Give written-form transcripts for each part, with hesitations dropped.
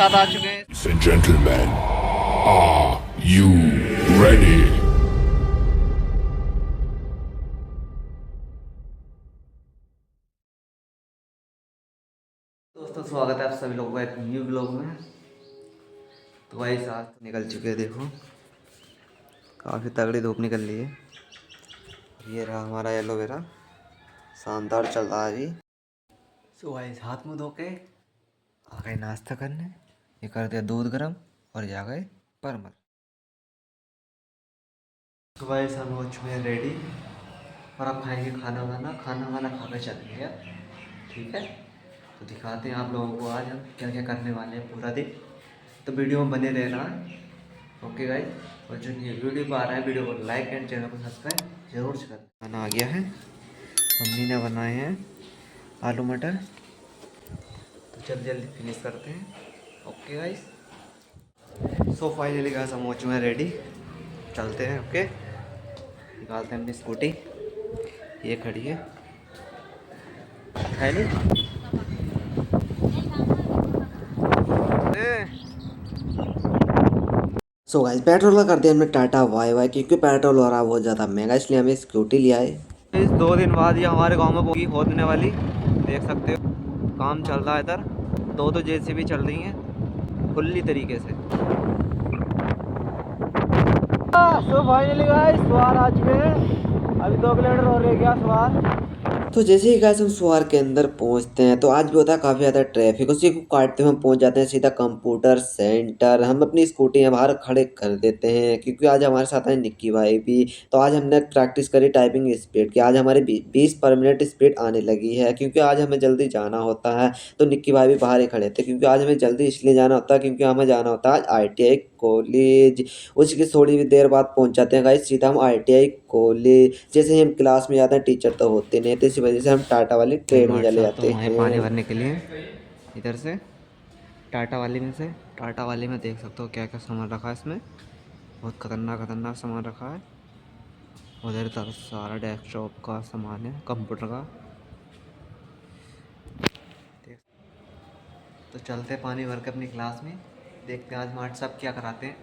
साथ आ चुके हैं। Ladies and gentlemen, are you ready? दोस्तों स्वागत है आप सभी लोगों का एक न्यू ब्लॉग में। तो भाई साथ निकल चुके हैं, देखो काफ़ी तगड़ी धूप निकल रही है। ये रहा हमारा एलोवेरा, शानदार चल रहा है अभी। सो भाई हाथ मुँह धो के आ गए नाश्ता करने। ये कर दिया दूध गर्म और जा गए परमल। तो भाई हम हो चुके हैं रेडी और अब खाएंगे खाना वाना खा के चलेंगे अब, ठीक है। तो दिखाते हैं आप लोगों को आज हम क्या क्या करने वाले हैं पूरा दिन। तो वीडियो में बने रहना है, ओके गाइस। और जो ये वीडियो पर आ रहा है वीडियो को लाइक एंड चैनल को सब्सक्राइब जरूर से कर। खाना आ गया है, मम्मी ने बनाए हैं आलू मटर। तो जल्दी जल्दी फिनिश करते हैं, okay guys. So finally guys हम हो चुके हैं रेडी, चलते हैं, ओके। निकालते हैं अपनी स्कूटी, ये खड़ी है नहीं। सो गाइस पेट्रोल का कर दिया हमने टाटा वाई वाई, क्योंकि पेट्रोल हो रहा बहुत ज़्यादा महंगा, इसलिए हमें स्कूटी लिया है। इस 2 दिन बाद ये हमारे गांव में होने वाली, देख सकते हो काम चल रहा है इधर। दो जेसीबी चल रही हैं फुल्ली तरीके से। सो फाइनली गाइस सवार आ चुके हैं, अभी 2 किलोमीटर और रह गया सवार। तो जैसे ही गाइस हम सवार के अंदर पहुंचते हैं तो आज भी होता है काफ़ी ज़्यादा ट्रैफिक, उसी को काटते हुए हम पहुंच जाते हैं सीधा कंप्यूटर सेंटर। हम अपनी स्कूटी यहाँ बाहर खड़े कर देते हैं, क्योंकि आज हमारे साथ है निक्की भाई भी। तो आज हमने प्रैक्टिस करी टाइपिंग स्पीड की, आज हमारी 20 पर मिनट स्पीड आने लगी है, क्योंकि आज हमें जल्दी जाना होता है। तो निक्की भाई भी बाहर ही खड़े थे, क्योंकि आज हमें जल्दी इसलिए जाना होता है क्योंकि हमें जाना होता है आज ITI कॉलेज। उसकी थोड़ी देर बाद पहुंच जाते हैं गाइस सीधा हम ITI कॉलेज। जैसे ही हम क्लास में जाते हैं टीचर तो होते नहीं, तो इसी वजह से हम टाटा वाली ट्रेन में चले जाते हैं पानी भरने के लिए। इधर से टाटा वाली में से, टाटा वाली में देख सकते हो क्या क्या सामान रखा है इसमें, बहुत खतरनाक सामान रखा है। उधर तक सारा डेस्कटॉप का सामान है, कंप्यूटर का। तो चलते हैं पानी भर के अपनी क्लास में, देखते हैं आज मार्ट साहब क्या कराते हैं।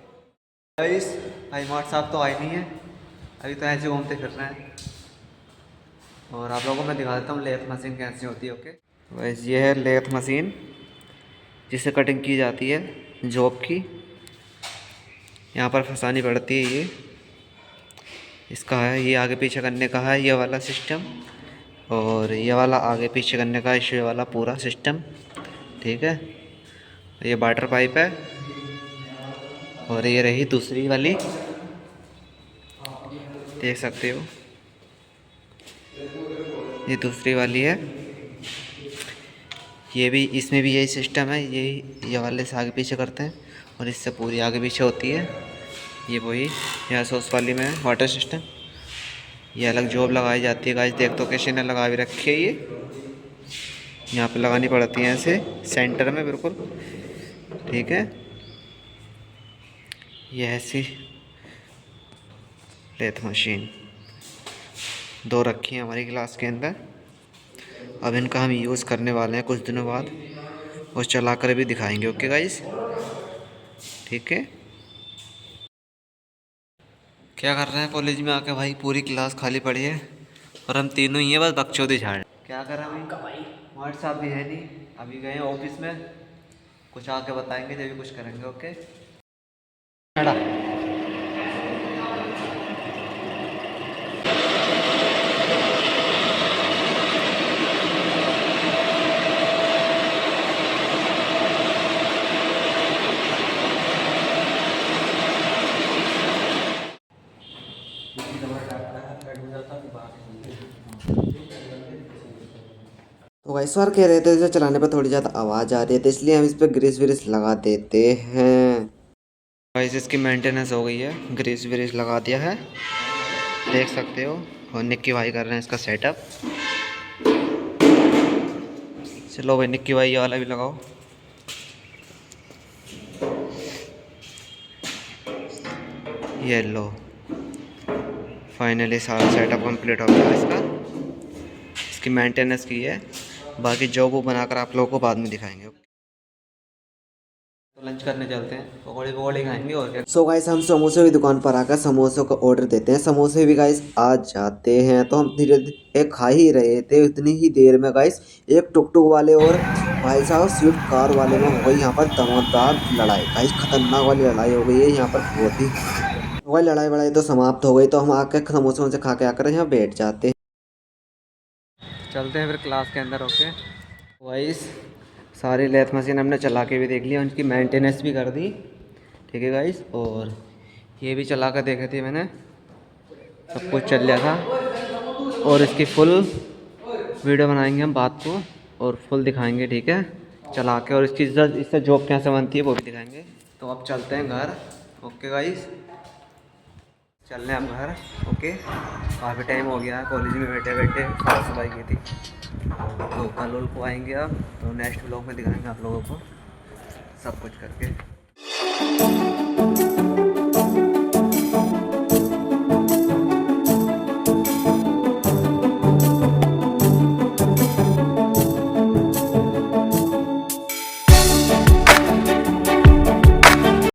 गाइस भाई मार्ट साहब तो आए नहीं है, अभी तो ऐसे घूमते फिर रहे हैं। और आप लोगों को मैं दिखा देता हूँ लेथ मशीन कैसे होती है, ओके। वैसे ये है लेथ मशीन जिससे कटिंग की जाती है जॉब की। यहाँ पर फंसानी पड़ती है, ये इसका है, ये आगे पीछे करने का है ये वाला सिस्टम, और ये वाला आगे पीछे करने का ये वाला पूरा सिस्टम, ठीक है। ये वाटर पाइप है और ये रही दूसरी वाली, देख सकते हो ये दूसरी वाली है। ये भी, इसमें भी यही सिस्टम है, ये वाले से आगे पीछे करते हैं और इससे पूरी आगे पीछे होती है। ये वही यहाँ से उस वाली में वाटर सिस्टम, ये अलग जॉब लगाई जाती है गाइस। देख तो किसी ने लगा भी रखी है, ये यहाँ पे लगानी पड़ती है ऐसे सेंटर में बिल्कुल, ठीक है। ये ऐसी लेथ मशीन 2 रखी है हमारी क्लास के अंदर। अब इनका हम यूज़ करने वाले हैं कुछ दिनों बाद और चला कर भी दिखाएंगे, ओके गाइस, ठीक है। क्या कर रहे हैं कॉलेज में आके भाई, पूरी क्लास खाली पड़ी है और हम तीनों ही हैं बस बकचोदी झाड़। क्या कर रहे हैं भाई, हमारे साहब भी है नहीं, अभी गए हैं ऑफिस में, कुछ आके बताएंगे जब भी कुछ करेंगे, ओके। तो भाई सर कह रहे थे इसे चलाने पर थोड़ी ज़्यादा आवाज़ आ रही है, तो इसलिए हम इस पर ग्रीस व्रीस लगा देते हैं। भाई इसकी मेंटेनेंस हो गई है, ग्रीस व्रीस लगा दिया है, देख सकते हो। और निक्की भाई कर रहे हैं इसका सेटअप। चलो भाई निक्की भाई ये वाला भी लगाओ। ये लो फाइनली सारा सेटअप कंप्लीट हो गया इसका। इसकी मेंटेनेंस की है, बाकी जॉब वो बनाकर आप लोगों को बाद में दिखाएंगे। लंच करने चलते हैं, पकौड़े पकौड़े खाएंगे और क्या। सो गाइस हम समोसे की दुकान पर आकर समोसों का ऑर्डर देते हैं। समोसे भी गाइस आ जाते हैं, तो हम धीरे धीरे खा ही रहे थे। उतनी ही देर में गाइस एक टुक टुक वाले और भाई साहब स्विफ्ट कार वाले में हो गई यहाँ पर दमदार लड़ाई। गाइस खतरनाक वाली लड़ाई हो गई है यहाँ पर बहुत ही। वही लड़ाई वड़ाई तो समाप्त हो गई, तो हम आके समोसे से खा के आकर यहाँ बैठ जाते हैं। चलते हैं फिर क्लास के अंदर। ओके गाइस सारी लेथ मशीन हमने चला के भी देख लिया, उनकी मेंटेनेंस भी कर दी। ठीक है गाइस, और ये भी चला कर देखी थी मैंने, सब कुछ चल रहा था। और इसकी फुल वीडियो बनाएंगे हम बात को, और फुल दिखाएंगे ठीक है चला के, और इसकी इससे जॉब कैसे बनती है वो भी दिखाएंगे। तो अब चलते हैं घर। ओके गाइस चल रहे हैं अब घर। ओके काफ़ी टाइम हो गया कॉलेज में बैठे बैठे, साफ सफाई की थी। तो कल को आएंगे अब, तो नेक्स्ट व्लॉग में दिखाएंगे आप लोगों को सब कुछ करके।